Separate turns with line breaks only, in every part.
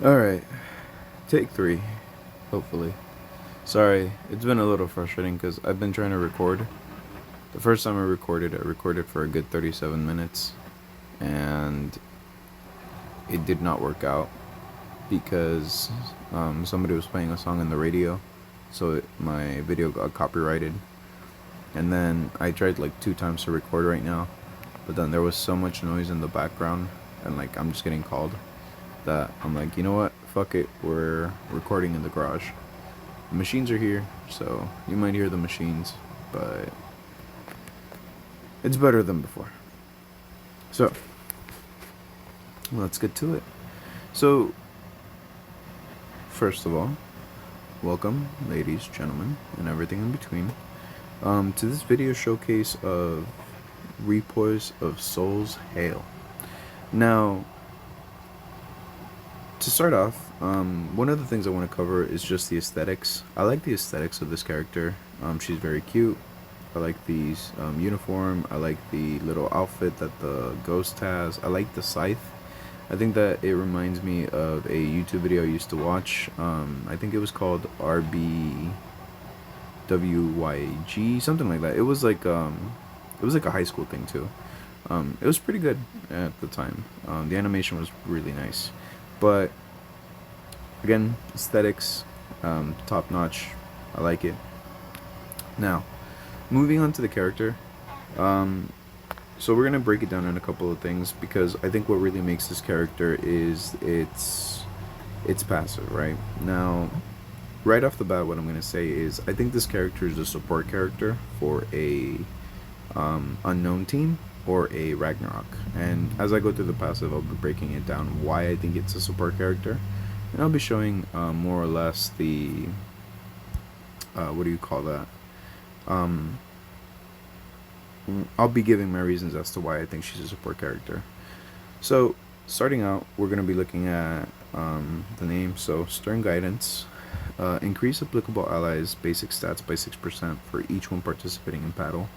Alright, take 3, hopefully. Sorry, it's been a little frustrating because I've been trying to record. The first time I recorded for a good 37 minutes, and it did not work out because somebody was playing a song on the radio, so my video got copyrighted. And then I tried like 2 times to record right now, but then there was so much noise in the background, and like I'm just getting called, that I'm like, you know what, fuck it, we're recording in the garage. The machines are here, so you might hear the machines, but it's better than before. So, let's get to it. So, first of all, welcome, ladies, gentlemen, and everything in between, to this video showcase of Repose of Souls Hail. Now, to start off, one of the things I want to cover is just the aesthetics. I like the aesthetics of this character. She's very cute. I like the uniform. I like the little outfit that the ghost has. I like the scythe. I think that it reminds me of a YouTube video I used to watch. I think it was called RBWYG, something like that. It was like a high school thing too. It was pretty good at the time. The animation was really nice. But again, aesthetics, top notch. I like it. Now, moving on to the character. So we're gonna break it down in a couple of things, because I think what really makes this character is its passive. Right now, right off the bat, what I'm gonna say is I think this character is a support character for a unknown team or a Ragnarok. And as I go through the passive, I'll be breaking it down why I think it's a support character, and I'll be showing more or less the what do you call that? I'll be giving my reasons as to why I think she's a support character. So starting out, we're going to be looking at the name. So Stern Guidance, increase applicable allies basic stats by 6% for each one participating in battle.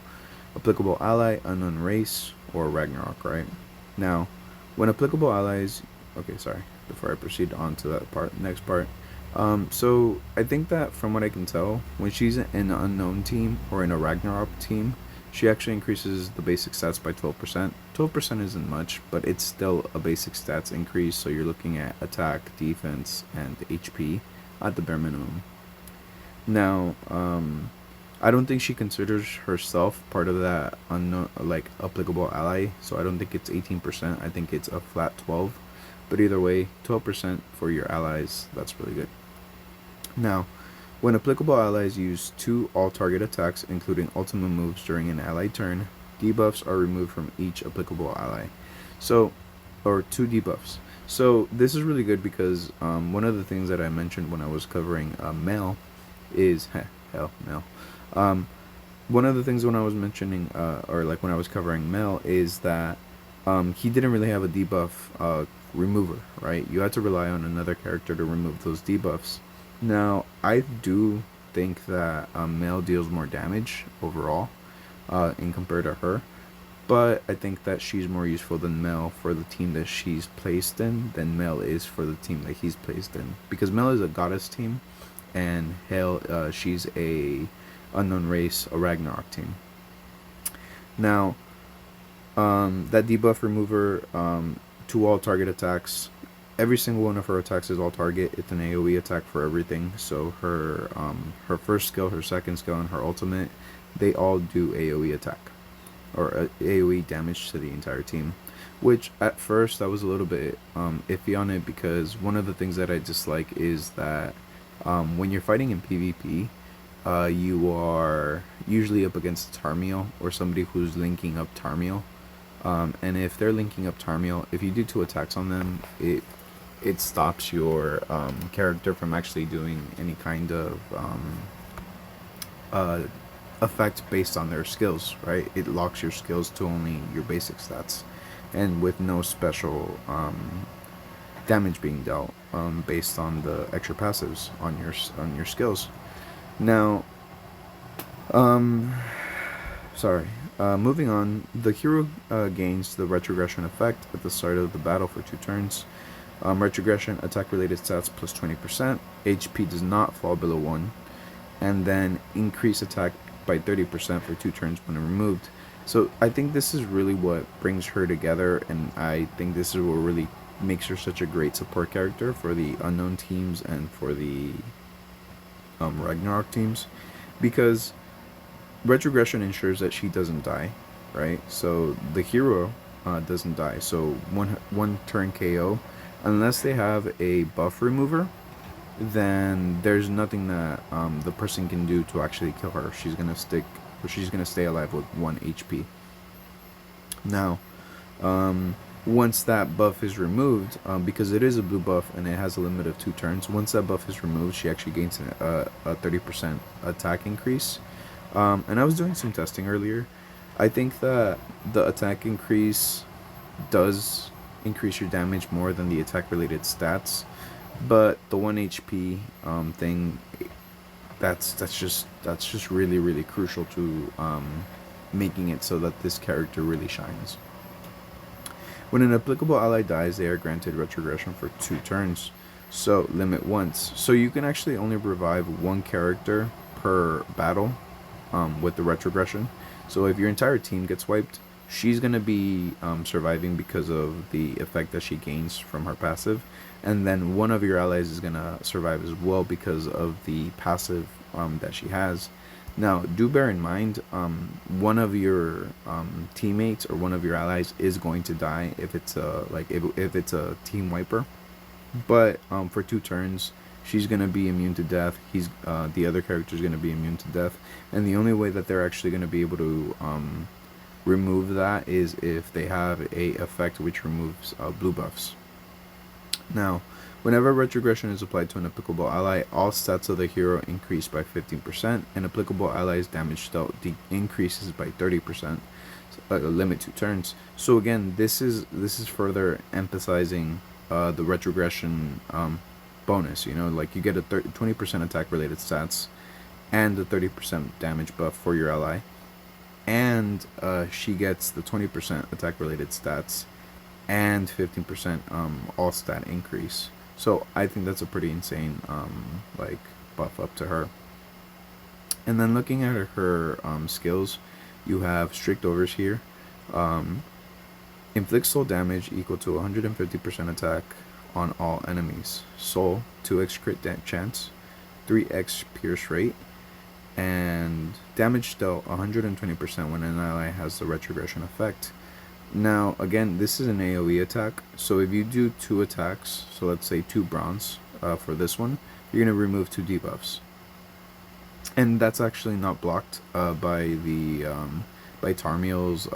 Applicable ally, unknown race, or Ragnarok, right? Now, when applicable allies... Okay, sorry. Before I proceed on to that part, next part. So, I think that from what I can tell, when she's in an unknown team or in a Ragnarok team, she actually increases the basic stats by 12%. 12% isn't much, but it's still a basic stats increase, so you're looking at attack, defense, and HP at the bare minimum. Now, I don't think she considers herself part of that unknown, like, applicable ally, so I don't think it's 18%. I think it's a flat 12. But either way, 12% for your allies, that's really good. Now, when applicable allies use 2 all-target attacks, including ultimate moves during an ally turn, debuffs are removed from each applicable ally. So, or 2 debuffs. So this is really good because one of the things that I mentioned when I was covering Mel is Mel. One of the things when I was mentioning, or like when I was covering Mel, is that he didn't really have a debuff remover, right? You had to rely on another character to remove those debuffs. Now, I do think that Mel deals more damage overall in compared to her, but I think that she's more useful than Mel for the team that she's placed in than Mel is for the team that he's placed in, because Mel is a goddess team, and she's a unknown race, a Ragnarok team. Now, that debuff remover, to all target attacks, every single one of her attacks is all target. It's an AoE attack for everything. So her first skill, her second skill, and her ultimate, they all do AoE attack, or AoE damage to the entire team. Which at first I was a little bit iffy on it, because one of the things that I dislike is that when you're fighting in PvP, you are usually up against Tarmiel or somebody who's linking up Tarmiel. And if they're linking up Tarmiel, if you do 2 attacks on them, it stops your character from actually doing any kind of effect based on their skills, right? It locks your skills to only your basic stats, and with no special damage being dealt based on the extra passives on your skills. Now, moving on, the hero gains the retrogression effect at the start of the battle for 2 turns. Retrogression, attack related stats plus 20%. HP does not fall below 1. And then increase attack by 30% for 2 turns when removed. So I think this is really what brings her together, and I think this is what really makes her such a great support character for the unknown teams and for the Ragnarok teams, because retrogression ensures that she doesn't die, right? So the hero doesn't die. So one turn KO, unless they have a buff remover, then there's nothing that the person can do to actually kill her. She's gonna stay alive with 1 HP. Now, once that buff is removed, because it is a blue buff and it has a limit of 2 turns, once that buff is removed, she actually gains a 30% attack increase. And I was doing some testing earlier. I think that the attack increase does increase your damage more than the attack related stats, but the 1 HP thing, that's just really crucial to making it so that this character really shines. When an applicable ally dies, they are granted retrogression for 2 turns. So limit once. So you can actually only revive 1 character per battle with the retrogression. So if your entire team gets wiped, she's going to be surviving because of the effect that she gains from her passive. And then one of your allies is going to survive as well because of the passive that she has. Now, do bear in mind, one of your teammates or one of your allies is going to die if it's if it's a team wiper. But for 2 turns, she's gonna be immune to death. The other character is gonna be immune to death, and the only way that they're actually gonna be able to remove that is if they have a effect which removes blue buffs. Now, whenever retrogression is applied to an applicable ally, all stats of the hero increase by 15%, and applicable allies' damage dealt increases by 30%. Limit 2 turns. So again, this is further emphasizing the retrogression bonus. You know, like you get a 20% attack related stats and the 30% damage buff for your ally, and she gets the 20% attack related stats and 15% all stat increase. So I think that's a pretty insane buff up to her. And then looking at her skills, you have strict orders here. Inflicts soul damage equal to 150% attack on all enemies. Soul, 2x crit chance, 3x pierce rate, and damage dealt 120% when an ally has the retrogression effect. Now, again, this is an AoE attack, so if you do 2 attacks, so let's say 2 bronze for this one, you're going to remove 2 debuffs. And that's actually not blocked by Tarmiel's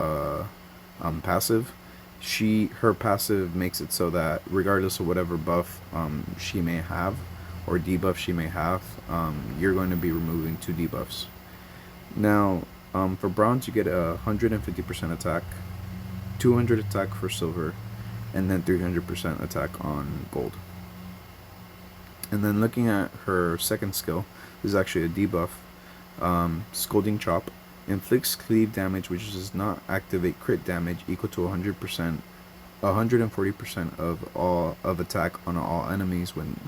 passive. Her passive makes it so that regardless of whatever buff she may have or debuff she may have, you're going to be removing 2 debuffs. Now, for bronze, you get 150% attack, 200 attack for silver, and then 300% attack on gold. And then looking at her second skill, this is actually a debuff. Scolding Chop inflicts cleave damage which does not activate crit damage equal to 140% of attack on all enemies, when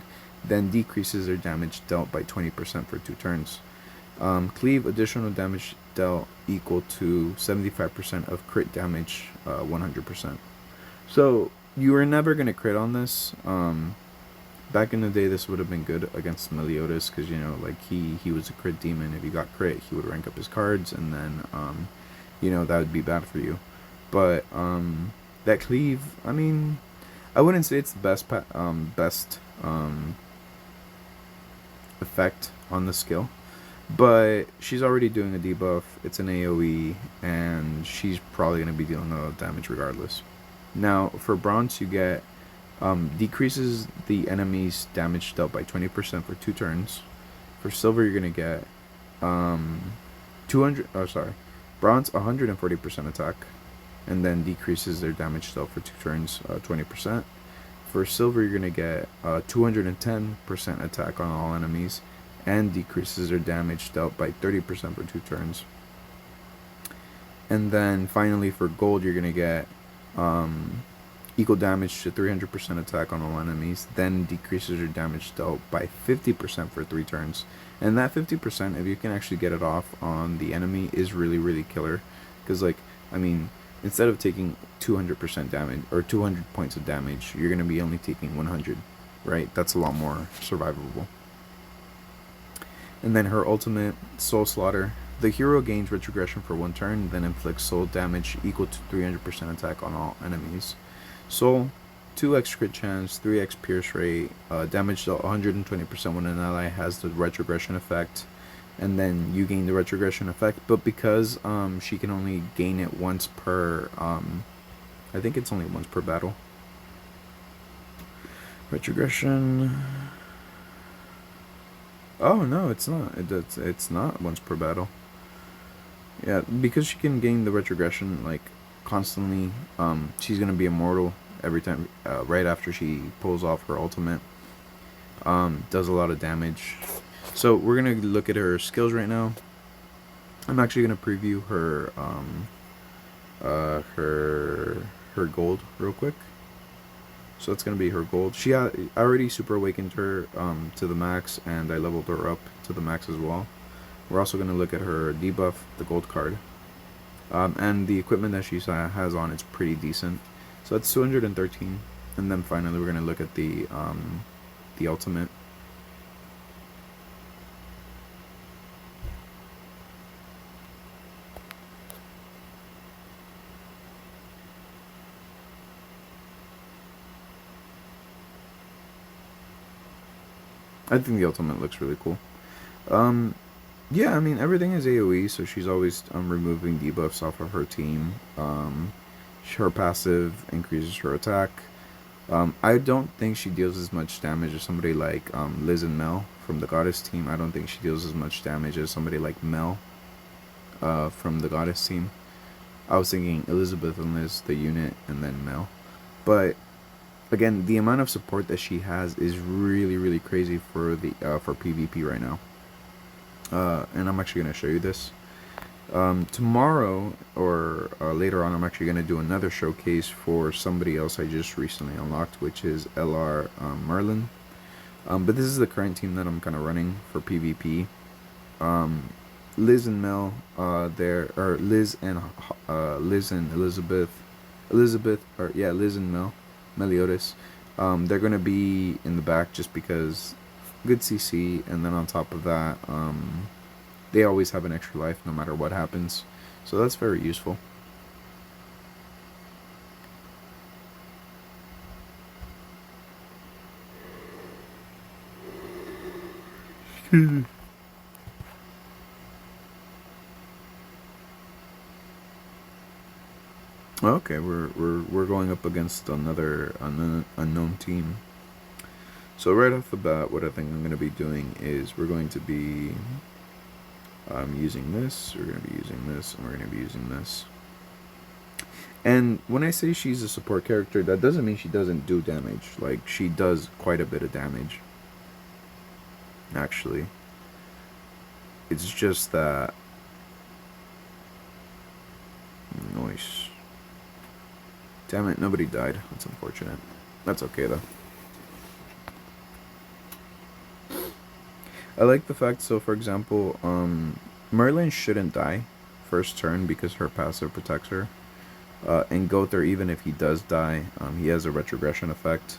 then decreases their damage dealt by 20% for 2 turns. Cleave, additional damage dealt equal to 75% of crit damage 100%. So you were never going to crit on this. Back in the day, this would have been good against Meliodas, because, you know, like, he was a crit demon. If he got crit, he would rank up his cards, and then, you know, that would be bad for you. But, that cleave, I mean, I wouldn't say it's the best effect on the skill, but she's already doing a debuff, it's an AoE, and she's probably going to be dealing a lot of damage regardless. Now, for bronze, you get decreases the enemy's damage dealt by 20% for 2 turns. For silver, you're going to get bronze 140% attack, and then decreases their damage dealt for 2 turns 20%. For silver, you're going to get 210% attack on all enemies, and decreases their damage dealt by 30% for 2 turns. And then finally for gold, you're going to get equal damage to 300% attack on all enemies, then decreases your damage dealt by 50% for 3 turns. And that 50%, if you can actually get it off on the enemy, is really, really killer. Because, like, I mean, instead of taking 200% damage, or 200 points of damage, you're going to be only taking 100, right? That's a lot more survivable. And then her ultimate, Soul Slaughter. The hero gains retrogression for 1 turn, then inflicts soul damage equal to 300% attack on all enemies. Soul, 2x crit chance, 3x pierce rate, damage dealt 120% when an ally has the retrogression effect, and then you gain the retrogression effect. But because she can only gain it once per, I think it's only once per battle. Retrogression. Oh no, it's not. It's not once per battle. Yeah, because she can gain the retrogression like constantly. She's gonna be immortal every time. Right after she pulls off her ultimate, does a lot of damage. So we're gonna look at her skills right now. I'm actually gonna preview her her gold real quick. So that's gonna be her gold. I already super awakened her to the max, and I leveled her up to the max as well. We're also gonna look at her debuff, the gold card, and the equipment that she has on. It's pretty decent. So that's 213, and then finally we're gonna look at the ultimate. I think the ultimate looks really cool. Yeah, I mean, everything is AoE, so she's always removing debuffs off of her team. Her passive increases her attack. I don't think she deals as much damage as somebody like Liz and Mel from the Goddess team. I don't think she deals as much damage as somebody like Mel from the Goddess team. I was thinking Elizabeth and Liz, the unit, and then Mel. But again, the amount of support that she has is really, really crazy for the for PvP right now. And I'm actually going to show you this. Tomorrow or later on, I'm actually going to do another showcase for somebody else I just recently unlocked, which is LR Merlin. But this is the current team that I'm kind of running for PvP. Liz and Mel, Liz and Elizabeth, Liz and Mel, Meliodas. They're gonna be in the back just because good CC, and then on top of that, they always have an extra life no matter what happens, so that's very useful. Okay, we're going up against another unknown team. So right off the bat, what I think I'm going to be doing is we're going to be using this, we're going to be using this, and we're going to be using this. And when I say she's a support character, that doesn't mean she doesn't do damage. Like, she does quite a bit of damage, actually. It's just that... Nice. Damn it, nobody died. That's unfortunate. That's okay, though. I like the fact, so for example, Merlin shouldn't die first turn because her passive protects her. And Gother, even if he does die, he has a retrogression effect.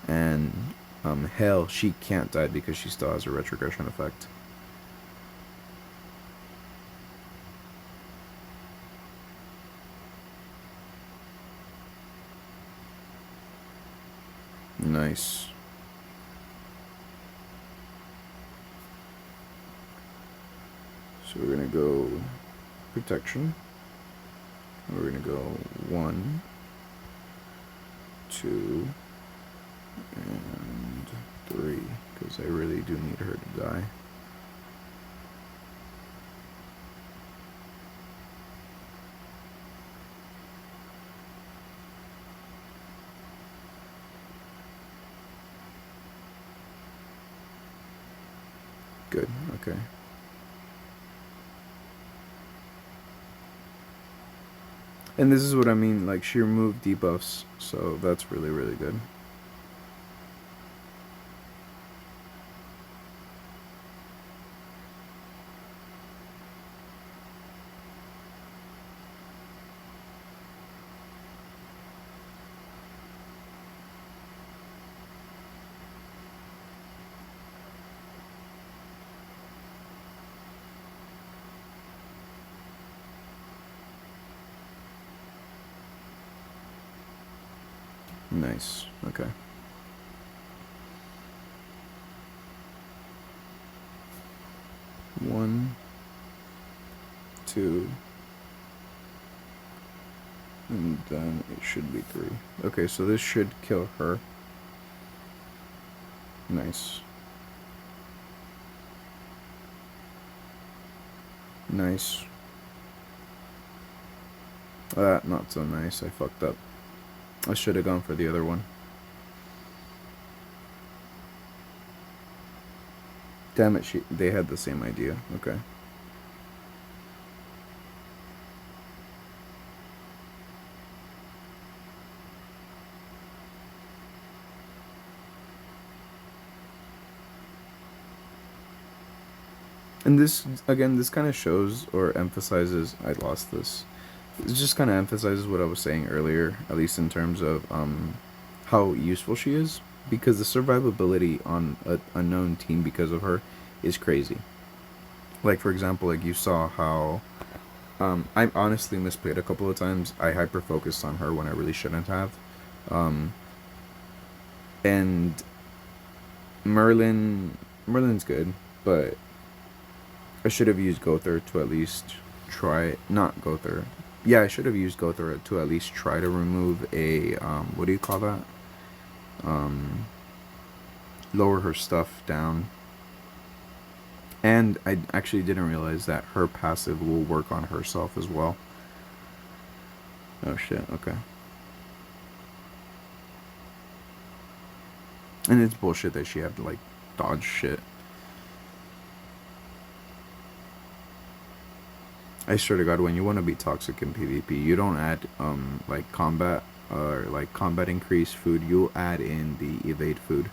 And Hell, she can't die because she still has a retrogression effect. Nice. So we're gonna go protection. We're gonna go 1, 2, and 3, because I really do need her to die. Good, okay. And this is what I mean, like, she removed debuffs, so that's really, really good. Nice. Okay. One, two, and then it should be three. Okay, so this should kill her. Nice. Nice. Not so nice. I fucked up. I should have gone for the other one. Damn it, they had the same idea. Okay. And this, again, this kind of shows or emphasizes, I lost this. It just kind of emphasizes what I was saying earlier, at least in terms of how useful she is. Because the survivability on a known team because of her is crazy. Like, for example, like you saw how I honestly misplayed a couple of times. I hyper focused on her when I really shouldn't have. And Merlin's good, but I should have used Gother to at least try. Not Gother. Yeah, I should have used Gother to at least try to remove a what do you call that? Lower her stuff down. And I actually didn't realize that her passive will work on herself as well. Oh shit, okay. And it's bullshit that she had to like dodge shit. I swear to God, when you want to be toxic in PvP, you don't add like combat or like combat increase food. You'll add in the evade food.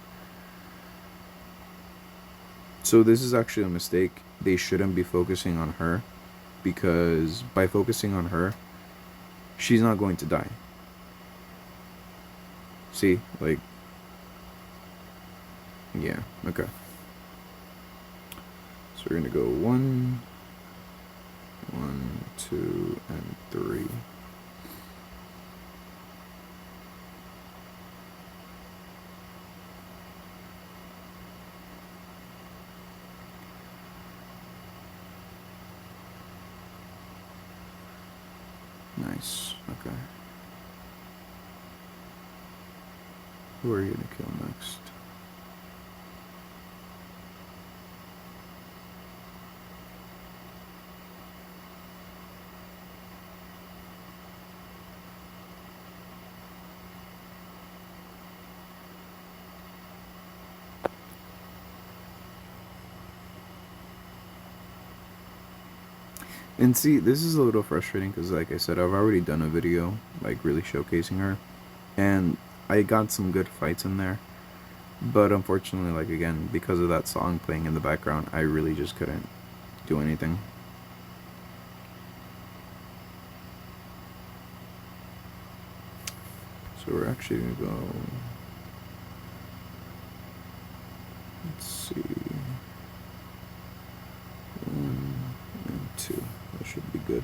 So this is actually a mistake. They shouldn't be focusing on her, because by focusing on her, she's not going to die. See, like, yeah, okay. So we're gonna go 1, 2, and 3. Nice, okay. Who are you gonna kill next? And see, this is a little frustrating because, like I said, I've already done a video, like, really showcasing her. And I got some good fights in there. But unfortunately, like, again, because of that song playing in the background, I really just couldn't do anything. So we're actually going to go... Let's see... 1 and 2. That should be good.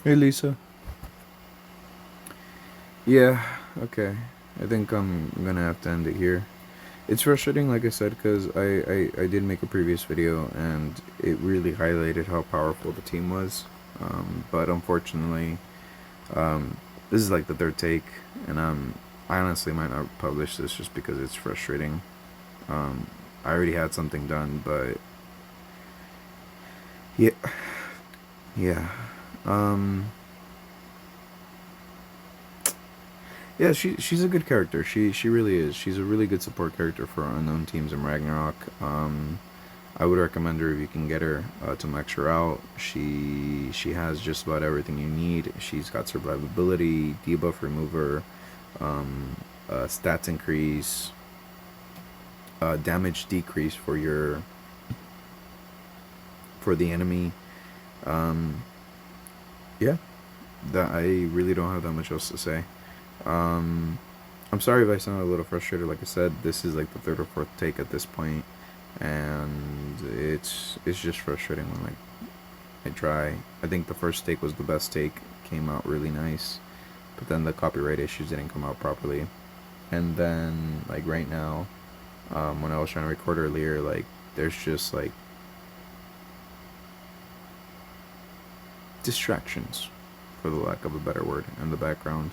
Hey, Lisa. Yeah, okay. I think I'm gonna have to end it here. It's frustrating, like I said, because I did make a previous video and it really highlighted how powerful the team was. But unfortunately, this is like the third take, and I honestly might not publish this just because it's frustrating. Um, I already had something done, but yeah, yeah. Um, Yeah, she's a good character. She really is. She's a really good support character for unknown teams in Ragnarok. I would recommend her if you can get her to max her out. She has just about everything you need. She's got survivability, debuff remover, um, stats increase, damage decrease for the enemy. Um, yeah, that I really don't have that much else to say. Um, I'm sorry if I sound a little frustrated. Like I said, this is like the third or fourth take at this point, and it's just frustrating when like I try. I think the first take was the best take, came out really nice, but then the copyright issues didn't come out properly, and then like right now, when I was trying to record earlier, like there's just like distractions, for the lack of a better word, in the background,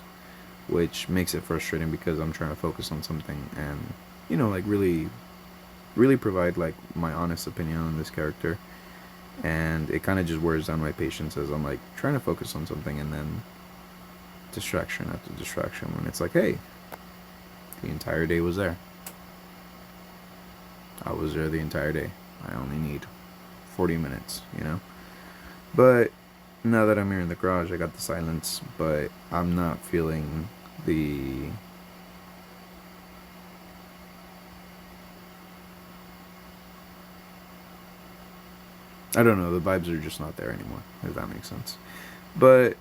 which makes it frustrating because I'm trying to focus on something and like really provide like my honest opinion on this character, and it kind of just wears down my patience as I'm like trying to focus on something and then distraction after distraction when it's like, hey, the entire day was there. I was there the entire day. I only need 40 minutes, But now that I'm here in the garage, I got the silence, but I'm not feeling the I don't know, the vibes are just not there anymore, if that makes sense. But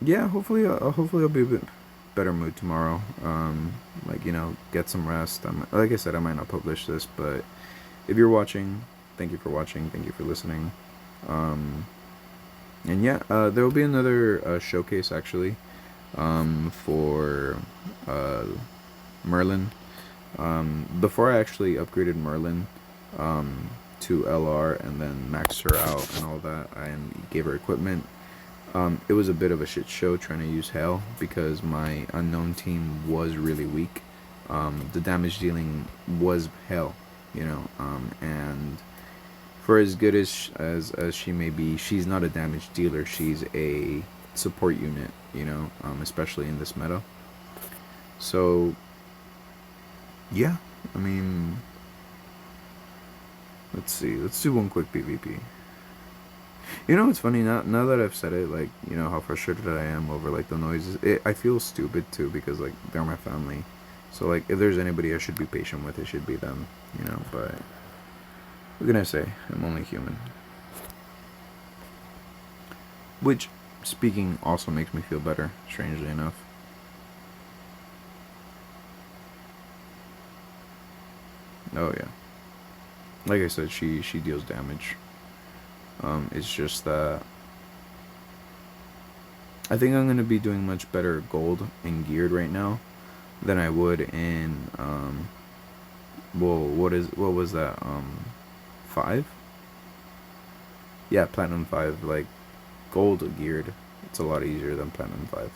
yeah, hopefully I'll be a bit better mood tomorrow. Like get some rest. Like I said, I might not publish this, but if you're watching, thank you for watching. Thank you for listening. Um, and yeah, there will be another showcase actually for Merlin. Before I actually upgraded Merlin to LR and then maxed her out and all that, and gave her equipment. It was a bit of a shit show trying to use Hail because my unknown team was really weak. The damage dealing was Hail, and for as good as she may be, she's not a damage dealer. She's a support unit, especially in this meta. So, yeah, I mean, let's see. Let's do one quick PvP. It's funny now that I've said it, like, how frustrated I am over, like, the noises. I feel stupid, too, because, like, they're my family. So, like, if there's anybody I should be patient with, it should be them, but what can I say? I'm only human. Which, speaking, also makes me feel better, strangely enough. Oh, yeah. Like I said, she deals damage. It's just that I think I'm gonna be doing much better gold and geared right now than I would in what was that 5? Yeah, platinum 5. Like gold geared, it's a lot easier than platinum 5.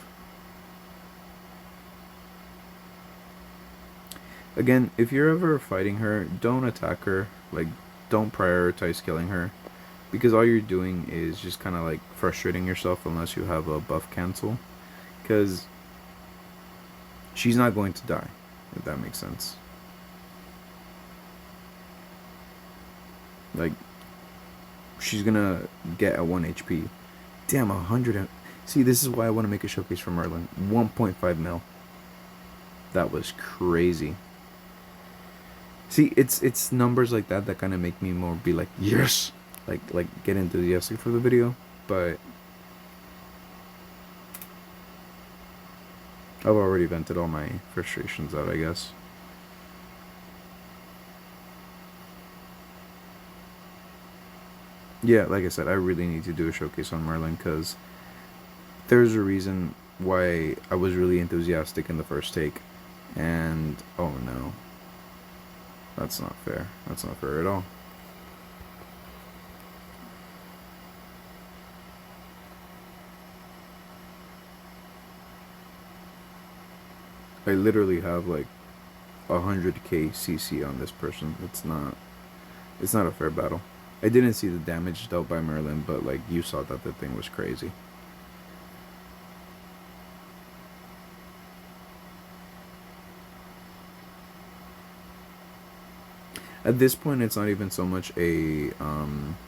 Again, if you're ever fighting her, don't attack her. Like, don't prioritize killing her, because all you're doing is just kind of like frustrating yourself unless you have a buff cancel, because she's not going to die, if that makes sense. Like, she's gonna get a 1 HP. Damn, 100. See, this is why I want to make a showcase for Merlin. 1.5 mil. That was crazy. See, it's numbers like that kind of make me more be like, yes, like get enthusiastic for the video. But I've already vented all my frustrations out, I guess. Yeah, like I said, I really need to do a showcase on Merlin, because there's a reason why I was really enthusiastic in the first take, and oh no, that's not fair. That's not fair at all. I literally have like 100k CC on this person. It's not a fair battle. I didn't see the damage dealt by Merlin, but like you saw that the thing was crazy. At this point, it's not even so much a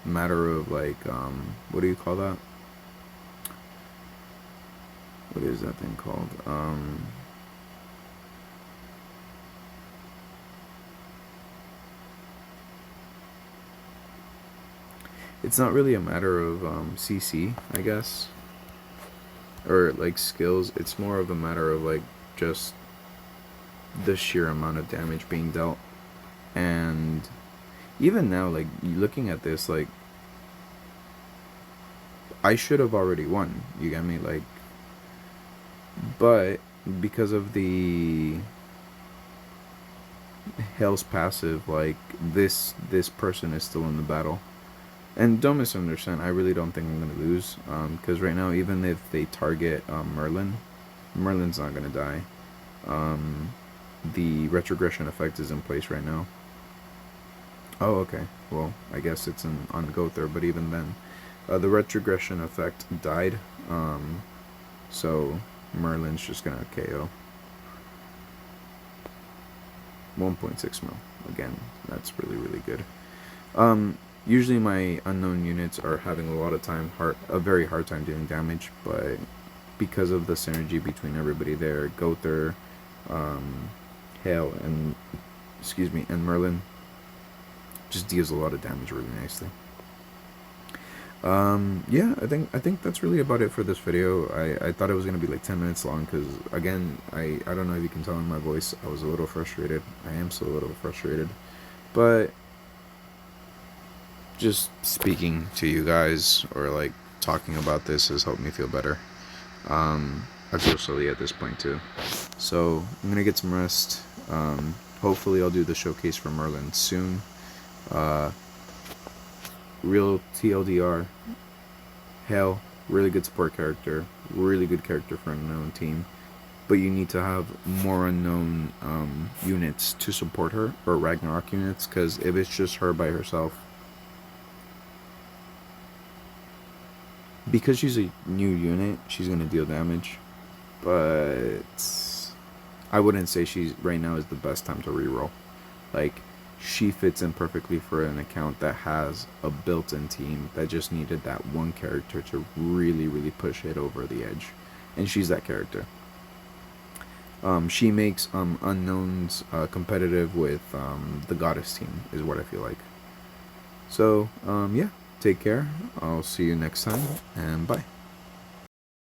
matter of like what do you call that? What is that thing called? It's not really a matter of CC, I guess, or like skills. It's more of a matter of like just the sheer amount of damage being dealt. And even now, like looking at this, like I should have already won. You get me? Like, but because of the Hale's passive, like this person is still in the battle. And don't misunderstand, I really don't think I'm gonna lose. Because right now, even if they target Merlin, Merlin's not gonna die. The retrogression effect is in place right now. Oh, okay. Well, I guess it's on Gother, but even then, the retrogression effect died. So Merlin's just gonna KO. 1.6 mil. Again, that's really, really good. Usually my unknown units are having a lot of time, a very hard time doing damage, but because of the synergy between everybody there, Gother, Hale, and and Merlin, just deals a lot of damage really nicely. Yeah, I think that's really about it for this video. I thought it was gonna be like 10 minutes long because again, I don't know if you can tell in my voice, I was a little frustrated. I am still a little frustrated, but just speaking to you guys or like talking about this has helped me feel better. I feel silly at this point too, so I'm gonna get some rest. Hopefully I'll do the showcase for Merlin soon. Real TLDR, Hale, really good support character, really good character for an unknown team, but you need to have more unknown units to support her, or Ragnarok units, because if it's just her by herself, because she's a new unit, she's going to deal damage, but I wouldn't say she's right now is the best time to reroll. Like, she fits in perfectly for an account that has a built-in team that just needed that one character to really, really push it over the edge, and she's that character. She makes unknowns competitive with the goddess team, is what I feel like. So yeah, take care. I'll see you next time, and bye.